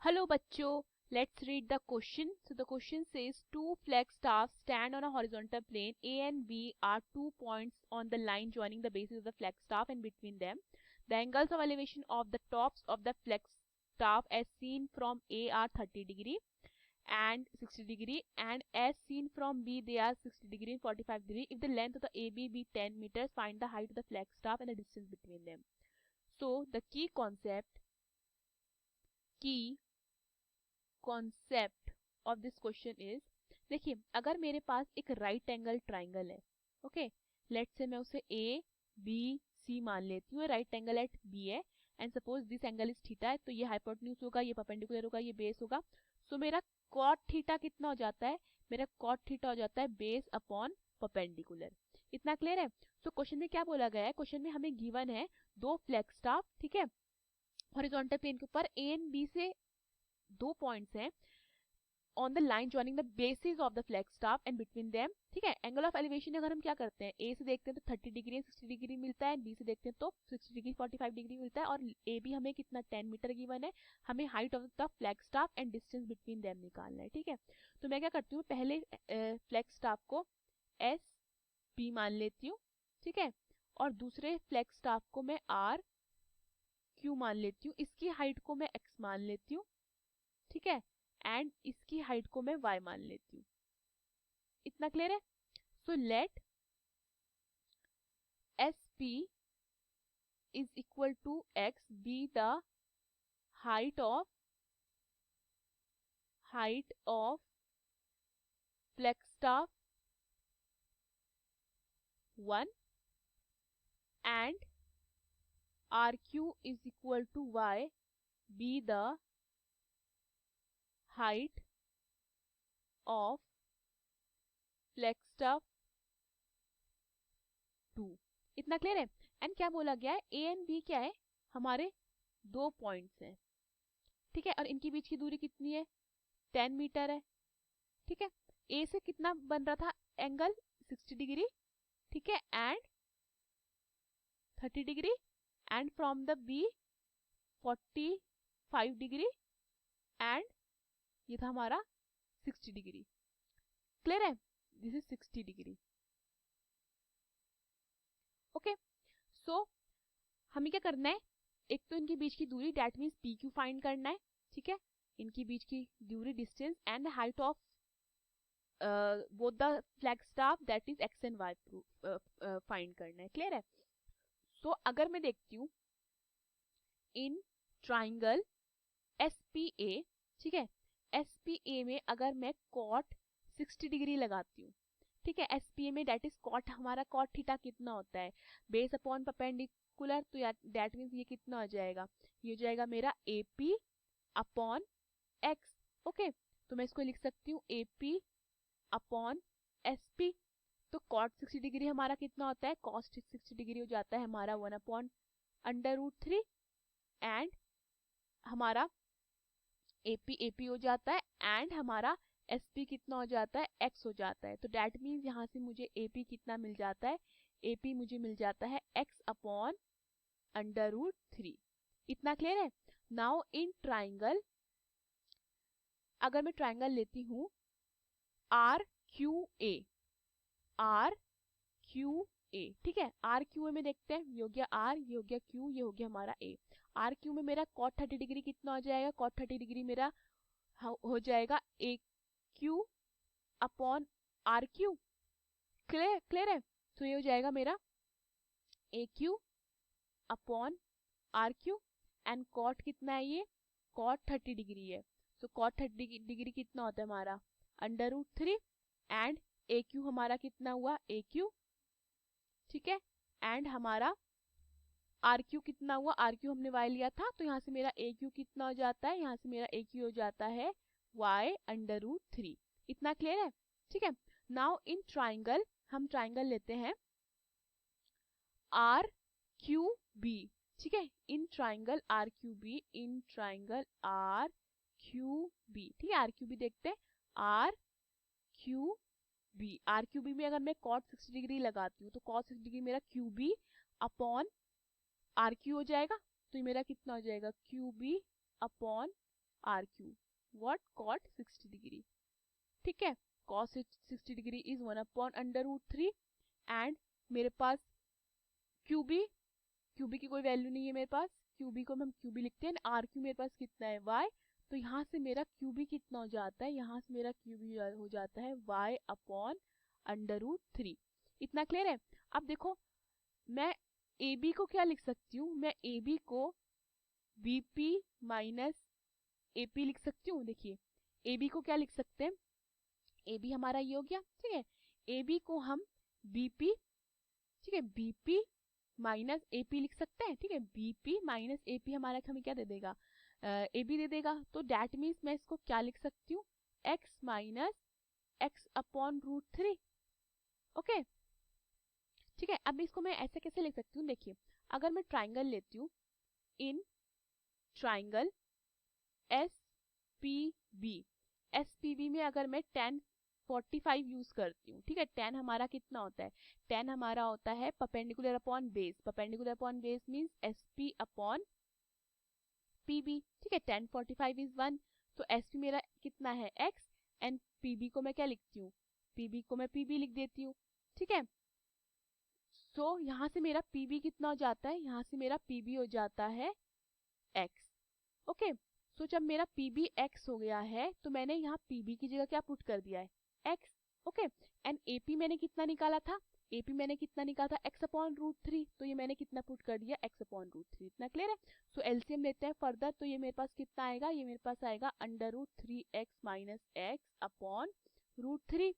Hello bachcho, let's read the question. So the question says two flag staffs stand on a horizontal plane. A and B are 2 points on the line joining the bases of the flag staff, and between them the angles of elevation of the tops of the flag staff as seen from A are 30 degree and 60 degree, and as seen from B they are 60 degree and 45 degree. If the length of the AB be 10 meters, find the height of the flag staff and the distance between them. So the key concept of this question is, देखिए अगर मेरे पास एक right angle triangle है, okay, let's say मैं उसे A B C मान लेती हूँ, राइट एंगल एट बी है, and suppose this angle is theta है, तो ये हाइपोटेन्यूज होगा, ये परपेंडिकुलर होगा, ये बेस होगा. सो मेरा कॉट थीटा कितना हो जाता है? मेरा कॉट थीटा हो जाता है बेस अपॉन परपेंडिकुलर. इतना क्लियर है? सो क्वेश्चन में क्या बोला गया है? क्वेश्चन में हमें गिवन है दो फ्लैग स्टाफ, ठीक है, हॉरिजॉन्टल प्लेन के ऊपर ए एंड बी से 2 पॉइंट्स हैं on the line joining the basis of the flag staff and between them, ठीक है. एंगल ऑफ एलिवेशन अगर हम क्या करते हैं, ए से देखते हैं तो 30 डिग्री एंड 60 डिग्री मिलता है, बी से देखते हैं तो 60 डिग्री 45 डिग्री मिलता है, और ए बी हमें कितना 10 मीटर गिवन है, हमें height of the flag staff and distance between them निकालना है, ठीक है. तो मैं क्या करती हूँ, पहले फ्लैग स्टाफ को एस बी मान लेती हूँ, ठीक है, और दूसरे फ्लैग स्टाफ को मैं आर क्यू मान लेती हूँ, इसकी हाइट को मैं एक्स मान लेती हूँ, ठीक है, एंड इसकी हाइट को मैं y मान लेती हूँ. इतना क्लियर है? So let S P is equal to X be the height of flag staff 1 and R Q is equal to y be the height of flag staff 2. इतना clear है? And क्या बोला गया है, ए एंड बी क्या है, हमारे 2 points हैं, ठीक है, और इनके बीच की दूरी कितनी है, 10 मीटर है, ठीक है. ए से कितना बन रहा था एंगल, 60 डिग्री, ठीक है, and 30 degree, and from the B 45 degree, and ये था हमारा 60 डिग्री. क्लियर है? This is 60 degree. Okay, so हमें क्या करना है, एक तो इनके बीच की दूरी, that means P Q find करना है, ठीक है, इनके बीच की दूरी distance and height of both the flag staff that is X and Y find करना है. क्लियर है? सो अगर मैं देखती हूँ in triangle S P A, ठीक है, एस पी ए में अगर मैं कॉट 60 डिग्री लगाती हूँ, ठीक है, एस पी ए में डेट इज कॉट, हमारा कॉट थीटा कितना होता है, बेस अपॉन परपेंडिकुलर, तो दैट मीन्स ये कितना हो जाएगा, ये हो जाएगा मेरा A P upon x. Okay, तो मैं इसको लिख सकती हूँ A P upon S P. तो कॉट 60 डिग्री हमारा कितना होता है, कॉस्ट 60 डिग्री हो जाता है हमारा 1 अपॉन अंडर रूट 3, एंड हमारा एपी हो जाता है, एंड हमारा एसपी कितना हो जाता है, एक्स हो जाता है. तो डैट मीन्स यहाँ से मुझे एपी कितना मिल जाता है, एपी मुझे मिल जाता है एक्स अपॉन अंडर रूट 3. इतना क्लियर है? नाउ इन ट्राइंगल, अगर मैं ट्राइंगल लेती हूँ R Q A, R Q A, ठीक है, आर क्यू ए में देखते हैं, ये हो गया आर, ये हो गया क्यू, ये हो गया हमारा ए. आर क्यू में मेरा कॉट 30 डिग्री कितना हो जाएगा, कॉट 30 डिग्री मेरा हो जाएगा A Q upon R Q. Clear clear है? तो ये हो जाएगा मेरा A Q upon R Q, and cot कितना है, ये कॉट 30 डिग्री है, तो कॉट 30 डिग्री कितना होता है हमारा under root 3, and A Q हमारा कितना हुआ ए क्यू, ठीक है, एंड हमारा आर क्यू कितना हुआ, आर क्यू हमने वाई लिया था, तो यहाँ से मेरा ए क्यू कितना हो जाता है, यहाँ से मेरा ए क्यू हो जाता है वाई अंडर रूट 3. इतना क्लियर है? ठीक है. नाउ इन ट्राइंगल, हम ट्राइंगल लेते हैं आर क्यू बी, ठीक है, in triangle R Q B, in triangle R Q B, ठीक है, आर क्यू बी देखते हैं, R Q B, R Q B में अगर मैं कॉट 60 डिग्री लगाती हूँ तो कॉट 60 डिग्री मेरा Q B upon R Q हो जाएगा, तो ये मेरा कितना हो जाएगा Q B upon R Q what cot 60 degree, ठीक है। कॉस 60 डिग्री इज 1/√3 एंड मेरे पास क्यूबी, क्यूबी की कोई वैल्यू नहीं है मेरे पास, क्यूबी को हम क्यूबी लिखते हैं, आर क्यू मेरे पास कितना है वाई, तो यहाँ से मेरा क्यूबी कितना हो जाता है, यहाँ से मेरा क्यूबी हो जाता है y/√3। इतना क्लियर है। अब देखो मैं ए बी को क्या लिख सकती हूँ, मैं ए बी को B P minus A P लिख सकती हूँ। देखिए ए बी को क्या लिख सकते हैं, ए बी हमारा ये हो गया, ठीक है। ए बी को हम बी पी, ठीक है, B P minus A P लिख सकते हैं, ठीक है। B P minus A P हमारा हमें क्या दे देगा, ए बी दे देगा। तो डैट मीन्स मैं इसको क्या लिख सकती हूँ, एक्स माइनस x/√3, ओके, ठीक है। अब इसको मैं ऐसे कैसे लिख सकती हूँ, देखिए अगर मैं ट्राइंगल लेती हूँ, in triangle S P B, S P B में अगर मैं 10/45 यूज करती हूँ, ठीक है। 10 हमारा कितना होता है, 10 हमारा होता है perpendicular upon base, perpendicular upon base means S P upon P B, ठीक है। 10/45 इज 1, तो एस पी मेरा कितना है x एंड पी बी को मैं क्या लिखती हूँ, पी बी को मैं पी बी लिख देती हूँ, ठीक है। सो यहाँ से मेरा पी बी कितना हो जाता है, यहाँ से मेरा पी बी हो जाता है x, ओके। सो जब मेरा पी बी x हो गया है तो मैंने यहाँ पी बी की जगह क्या पुट कर दिया है, x, okay. And A P मैंने कितना निकाला था, ए पी मैंने कितना निकाला था x/√3, तो ये मैंने कितना पुट कर दिया x/√3। इतना क्लियर है। सो एलसीएम लेते हैं फर्दर, तो ये मेरे पास कितना आएगा, ये मेरे पास आएगा √3x minus x/√3,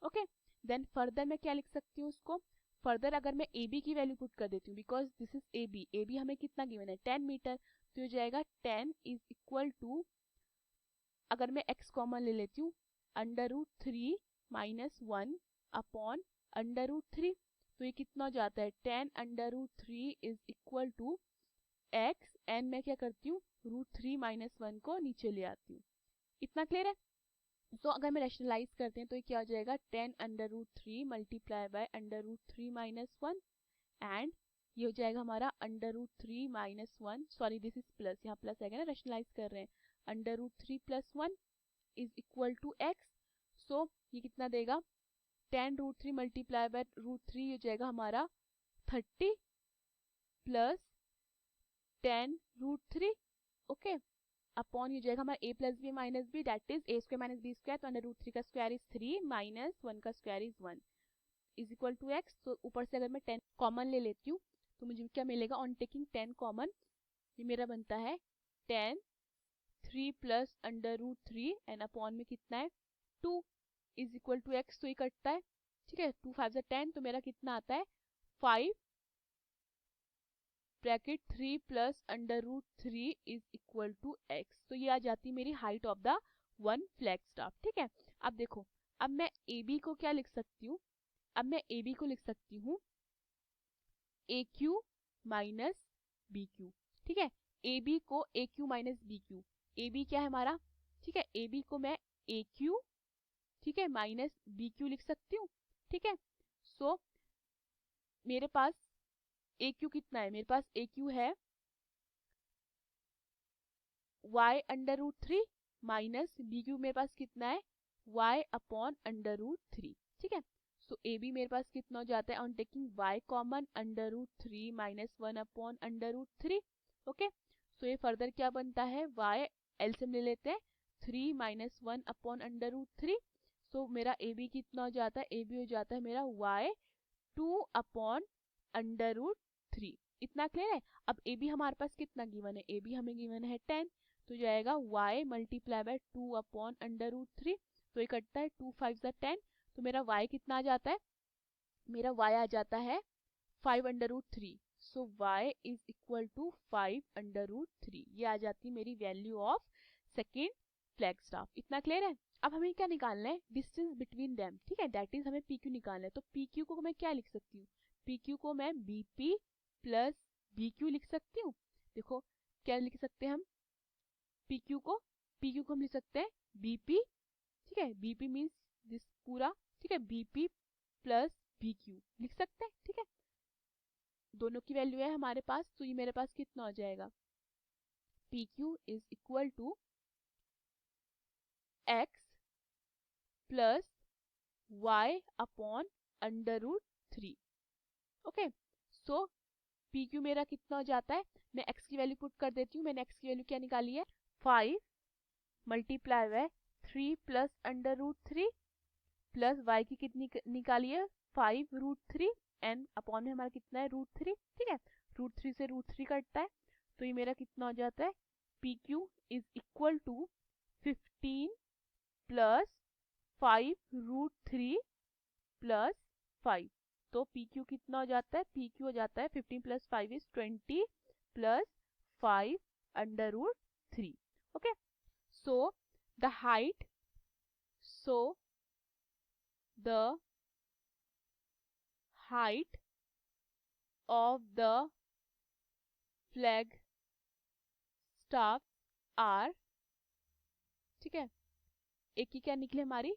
okay. Then further मैं क्या लिख सकती हूँ उसको, फर्दर अगर मैं ए बी की वैल्यू पुट कर देती हूँ, because this is A B, A B हमें कितना गिवन है 10 मीटर, तो हो जाएगा 10 इज इक्वल टू, अगर मैं x कॉमन ले लेती हूँ, √3 माइनस 1/√3, तो ये कितना हो जाता है 10√3 is equal to x, and मैं क्या करती हूँ √3 माइनस 1 को नीचे ले आती हूँ। इतना क्लियर है। तो अगर मैं रैशनलाइज करते हैं तो ये क्या हो जाएगा 10√3 मल्टीप्लाई बाय √3 माइनस 1, एंड ये हो जाएगा हमारा √3 minus 1, sorry this is plus, यहाँ प्लस आएगा ना, रैशनलाइज कर रहे हैं, √3 plus 1 is equal to x। So ये कितना देगा 10√3 मल्टीप्लाई बाय √3 हो जाएगा हमारा 30 प्लस 10√3, ओके, अपॉन हो जाएगा हमारा a plus B minus B, that is a square minus B square, तो √3 का स्क्वायर इज 3 माइनस 1 का square is 1 is equal to x। तो ऊपर से अगर मैं 10 कॉमन ले लेती हूँ तो मुझे क्या मिलेगा, ऑन टेकिंग 10 कॉमन, ये मेरा बनता है 10 3 प्लस √3 एंड अपॉन में कितना है 2 इज इक्वल टू x, तो ये कटता है, ठीक है। 2 5 10, तो मेरा कितना आता है 5 bracket 3 plus √3 is equal to x, तो ये आ जाती है मेरी height of the one flag staff, ठीक है। अब देखो अब मैं ए बी को क्या लिख सकती हूँ, अब मैं ए बी को लिख सकती हूँ A Q minus B Q, ठीक है। ए बी को A Q minus B Q, A B क्या है हमारा, ठीक है, ए बी को मैं ए क्यू, ठीक है, माइनस बी क्यू लिख सकती हूँ, ठीक है। सो मेरे पास ए क्यू कितना है, मेरे पास ए क्यू है y/√3 माइनस बी क्यू मेरे पास कितना है y/√3, ठीक है। सो ए बी मेरे पास कितना हो जाता है, on taking y common √3 minus 1/√3, okay. So ये फर्दर क्या बनता है y, एलसीएम ले लेते हैं 3 माइनस 1/√3, सो मेरा ए बी कितना हो जाता है, ए बी हो जाता है मेरा y 2/√3। इतना क्लियर है। अब ए बी हमारे पास कितना गिवन है, ए बी हमें गिवन है 10, तो जाएगा y मल्टीप्लाई बाय 2/√3, तो ये कटता है 2 5 10, तो मेरा y कितना आ जाता है, मेरा y आ जाता है 5/3, सो y इज इक्वल टू 5/3, ये आ जाती है मेरी value of second flag staff. इतना क्लियर है। अब हमें क्या निकालना है, डिस्टेंस बिटवीन देम, ठीक है, दैट इज हमें पी क्यू निकालना है। तो पी क्यू को मैं क्या लिख सकती हूँ, पी क्यू को मैं B P plus B Q लिख सकती हूँ। देखो क्या लिख सकते हैं हम, पी क्यू को हम लिख सकते हैं बीपी, ठीक है, बीपी मीन्स दिस पूरा, ठीक है, बीपी प्लस बी क्यू लिख सकते हैं, ठीक है। दोनों की वैल्यू है हमारे पास, तो ये मेरे पास कितना हो जाएगा, P Q is equal to x plus y upon under root 3। Okay, so P Q मेरा कितना हो जाता है, मैं x की वैल्यू पुट कर देती हूँ। मैंने x की वैल्यू क्या निकाली है, 5 multiply by 3 plus under root 3 plus y की कितनी निकाली है, 5 रूट 3 एंड अपॉन में हमारा कितना है, रूट 3। ठीक है, रूट 3 से रूट 3 कटता है, तो ये मेरा कितना हो जाता है, P Q is equal to 15 plus 5 root 3 plus 5। तो पी क्यू कितना हो जाता है, पी क्यू हो जाता है 15 plus 5 is 20 plus 5 under root 3। Okay, so the height, so the height of the flag staff are, ठीक है, एक की क्या निकले हमारी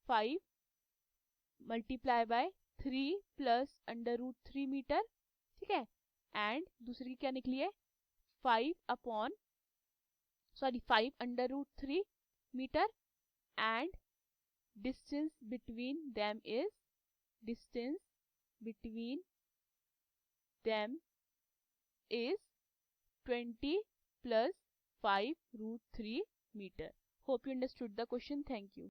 5 multiply by 3 plus under root 3 metre. ठीक है, एंड दूसरी की क्या निकली है 5 upon, sorry 5 under root 3 metre and distance between them is, distance between them is 20 plus 5 root 3 meter. Hope you understood the question. Thank you.